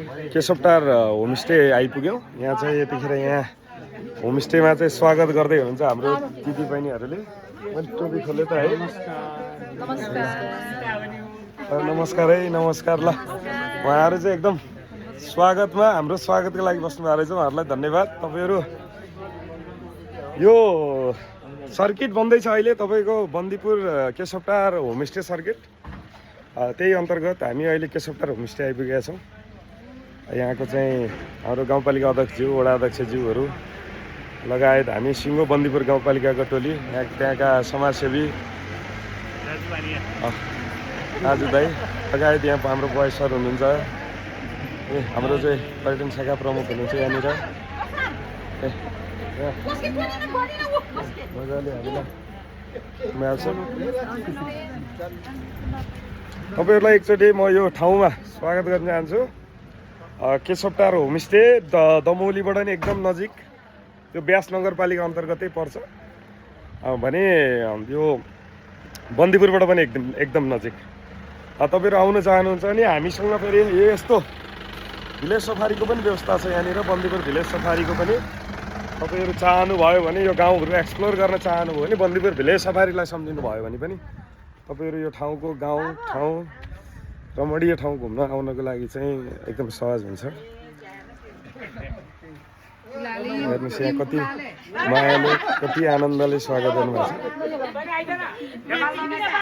Keshavtar homestay आइपुग्यौँ। यहाँ चाहिँ यतिखेर यहाँ होमस्टेमा चाहिँ स्वागत गर्दै हुनुहुन्छ हाम्रो दिदी बहिनीहरूले। मैले टोपी खोले त है। नमस्कार है, नमस्कार। ल उहाँहरू चाहिँ एकदम स्वागतमा हाम्रो स्वागतको लागि बस्नु भएको रहेछ। उहाँहरूलाई धन्यवाद। तपाईँहरू यो सर्किट बन्दैछ अहिले तपाईँको बन्दीपुर केशवटार होमस्टे सर्किट। त्यही अन्तर्गत हामी अहिले केशवटार होमस्टे आइपुगेका छौँ। यहाँको चाहिँ हाम्रो गाउँपालिका अध्यक्षज्यू, वडा अध्यक्षज्यूहरू लगायत हामी सिङ्गो बन्दीपुर गाउँपालिकाको टोली, त्यहाँका समाजसेवी दाजु दाई लगायत यहाँ हाम्रो बय सर हुनुहुन्छ। हाम्रो चाहिँ पर्यटन शाखा प्रमुख हुनुहुन्छ यहाँनिर। मजाले हामीलाई तपाईँहरूलाई एकचोटि म यो ठाउँमा स्वागत गर्न चाहन्छु। केशवटार होमस्टे दमौलीबाट नि एकदम नजिक, त्यो ब्यास नगरपालिका अन्तर्गतै पर्छ भने यो बन्दीपुरबाट पनि एकदम नजिक। तपाईँहरू आउन चाहनुहुन्छ भने हामीसँग फेरि यस्तो भिलेज सफारीको पनि व्यवस्था छ यहाँनिर। बन्दीपुर भिलेज सफारीको पनि तपाईँहरू चाहनुभयो भने, यो गाउँहरू एक्सप्लोर गर्न चाहनुभयो भने बन्दीपुर भिलेज सफारीलाई सम्झिनु भयो भने पनि तपाईँहरू यो ठाउँको ठाउँ रमणीय ठाउँ घुम्न आउनको लागि चाहिँ एकदम सहज हुन्छ। हेर्नुहोस् यहाँ कति मायाले, कति आनन्दले स्वागत गर्नुभएको छ।